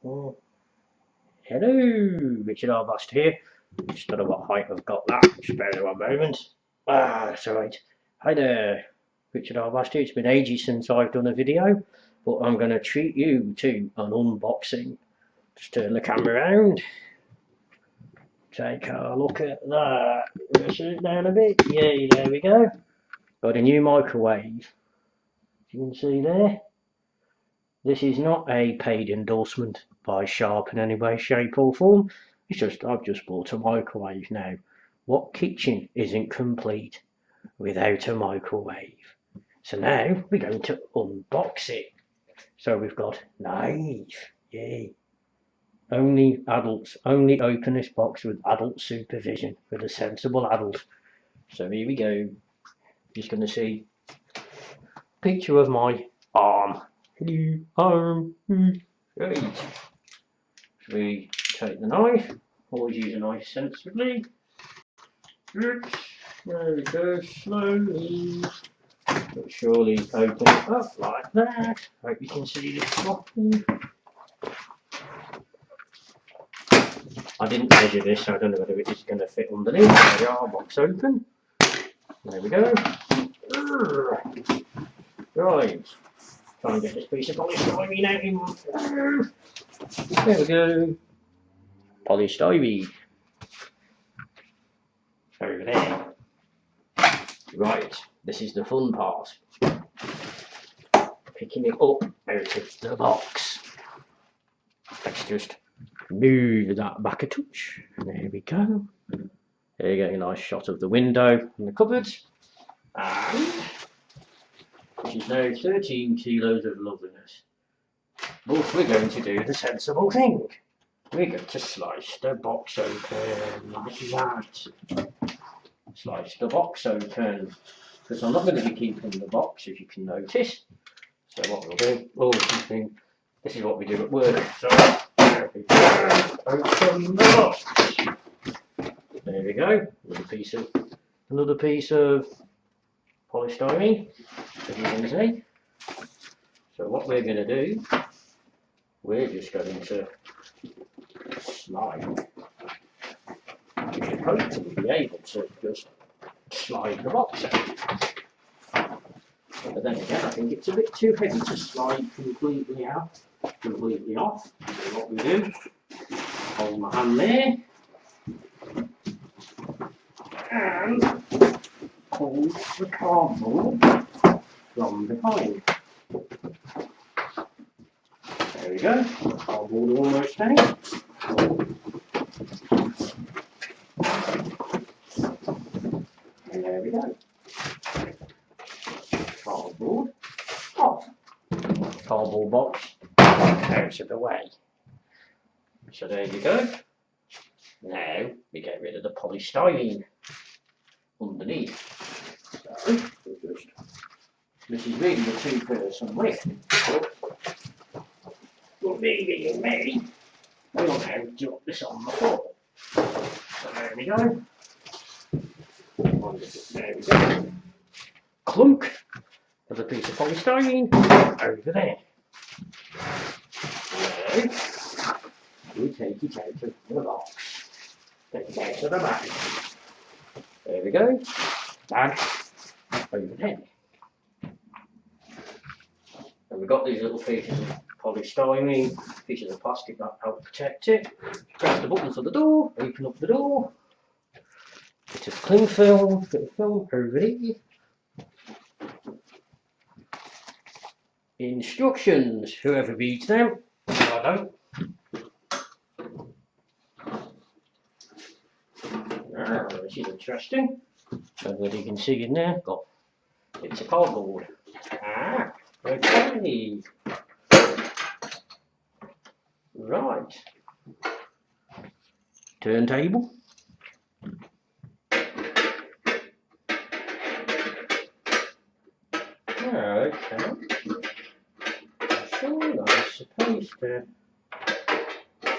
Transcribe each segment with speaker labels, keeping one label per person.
Speaker 1: Oh, hello, Richard Arbust here. Just don't know what height I've got that. Just bear in one moment. That's alright. Hi there, Richard Arbust here. It's been ages since I've done a video, but I'm going to treat you to an unboxing. Just turn the camera around. Take a look at that. Push it down a bit. Yay, there we go. Got a new microwave. You can see there. This is not a paid endorsement by Sharp in any way, shape or form. It's just I've just bought a microwave now. What kitchen isn't complete without a microwave? So now we're going to unbox it. So we've got knife. Yay. Only adults, only open this box with adult supervision, with a sensible adult. So here we go. Just going to see a picture of my arm. Hello, arm. Right. We take the knife. Always use a knife sensibly. Oops. There we go. Slowly but surely open it up like that. Hope you can see this properly. I didn't measure this, so I don't know whether it is going to fit underneath. There we are, box open. There we go. Right. Try and get this piece of polished ivy out in one. There we go. Polished ivy. Over there. Right, this is the fun part. Picking it up out of the box. Let's just move that back a touch. There we go. There you go, a nice shot of the window and the cupboards. And which is now 13 kilos of loveliness. But we're going to do the sensible thing. We're going to slice the box open like that. Slice the box open. Because I'm not going to be keeping the box, as you can notice. So what we'll do, this is what we do at work. So there we go. Open the box. There we go. Another piece of polystyrene, as you can see. So what we're going to do, we're just going to slide. We should hopefully be able to just slide the box out. But then again, I think it's a bit too heavy to slide completely off. So what we do, hold my hand there, and hold the cardboard from behind. There we go, the cardboard almost down. And there we go. Cardboard off. Cardboard box out of the way. So there you go. Now we get rid of the polystyrene underneath. So this is really a two-person lift. But me being me, we'll now drop this on the floor. So there we go. There we go. Clunk of a piece of polystyrene over there. Now we take it out of the box. Take it out of the bag. There we go. Bag over there. And we've got these little pieces of polystyrene, pieces of plastic that help protect it. Press the button for the door, open up the door. Bit of cling film, bit of film over here. Instructions, whoever reads them, I don't. This is interesting. So what you can see in there, got bits of cardboard. Okay. Right. Turntable. Okay. Sure, that's supposed to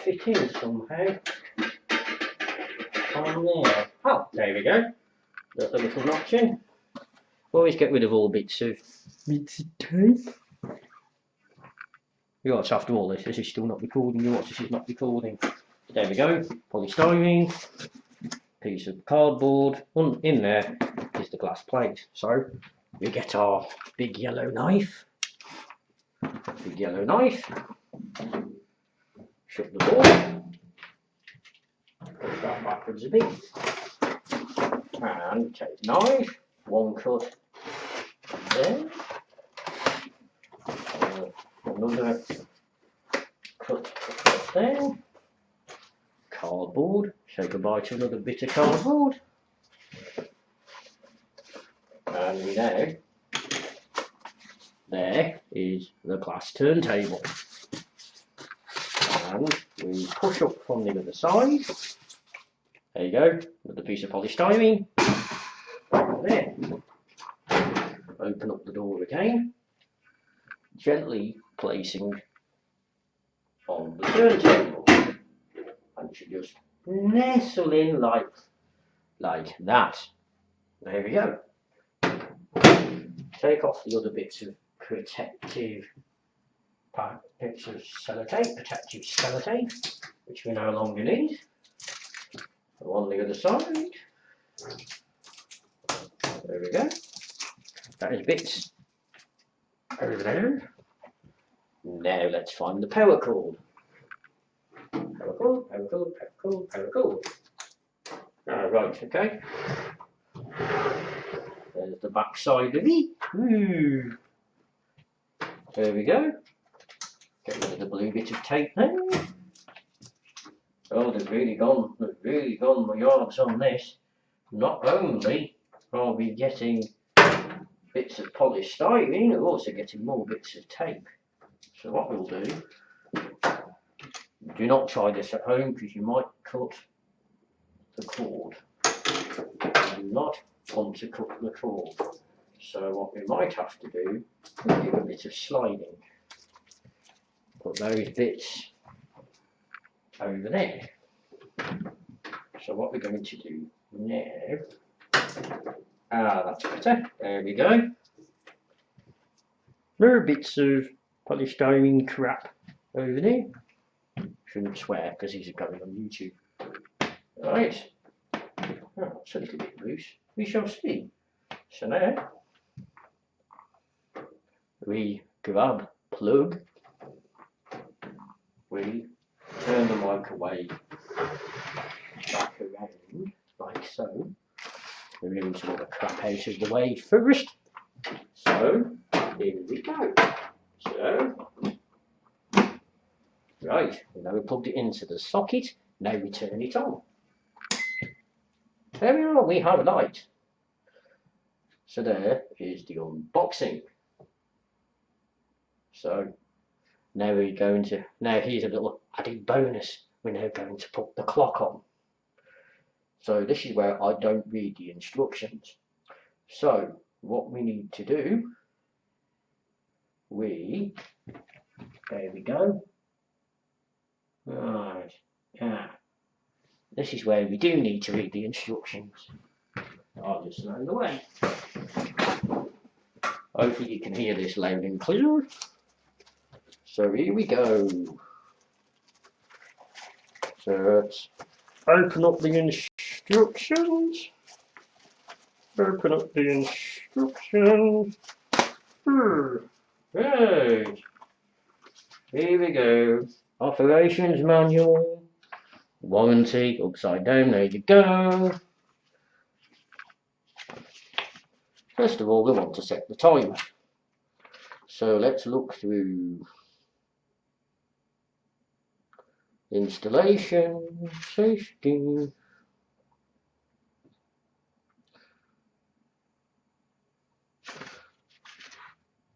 Speaker 1: fit in somehow. On there. Oh, there we go. Got the little notch in. Always get rid of all bits of tape. Yes, after all this is still not recording. You watch, this is not recording. There we go. Polystyrene, piece of cardboard. In there is the glass plate. So we get our big yellow knife. Shut the door. Push that backwards a bit. And take the knife. One cut there. Another cut there. Cardboard. Say goodbye to another bit of cardboard. And we know there is the glass turntable. And we push up from the other side. There you go, another piece of polystyrene. There. Open up the door again, gently placing on the turntable. And you just nestle in like that. There we go. Take off the other bits of protective sellotape, which we no longer need. On the other side. There we go. That is bits over there. Now let's find the power cord. Power cord. Right, okay. There's the back side of it. Ooh. There we go. Get rid of the blue bit of tape there. Oh, they've really gone my yards on this. Not only are we getting bits of polystyrene, we're also getting more bits of tape. So what we'll do, do not try this at home because you might cut the cord. Do not want to cut the cord. So what we might have to do is give a bit of sliding. Put those bits over there. So what we're going to do now, that's better, there we go. There are bits of polystyrene crap over there. Shouldn't swear because these are going on YouTube. Right, it's a little bit loose, we shall see. So now, we grab plug, we turn the microwave back around like so. We move some of the crap out of the way first. So here we go. So right, now we plugged it into the socket. Now we turn it on. There we are. We have light. So there is the unboxing. So now we're going to. Now here's a little added bonus. We're now going to put the clock on. So this is where I don't read the instructions. So what we need to do, there we go. Right, this is where we do need to read the instructions. I'll just stand away. Hopefully you can hear this loud and clear. So here we go. So let's open up the instructions. Right. Here we go. Operations manual. Warranty. Upside down. There you go. First of all, we want to set the timer. So let's look through installation, safety.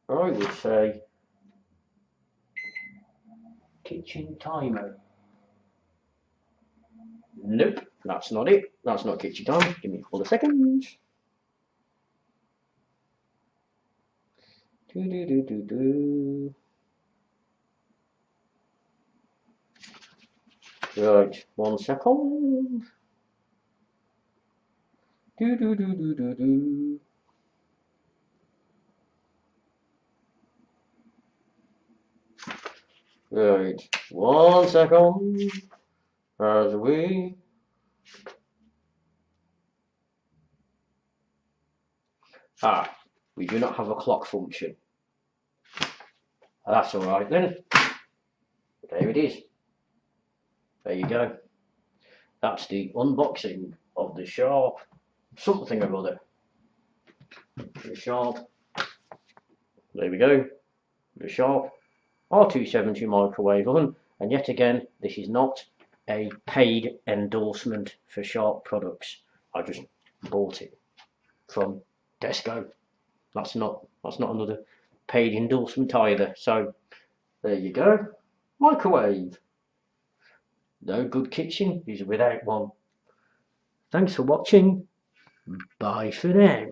Speaker 1: I would say kitchen timer. Nope, that's not it. That's not kitchen timer. Give me a couple of seconds. Right, 1 second. Right, 1 second as we. We do not have a clock function. That's alright then. There it is. There you go. That's the unboxing of the Sharp something or other. The Sharp. There we go. The Sharp R270 microwave oven. And yet again, this is not a paid endorsement for Sharp products. I just bought it from Tesco. That's not another paid endorsement either. So there you go. Microwave. No good kitchen is without one. Thanks for watching. Bye for now.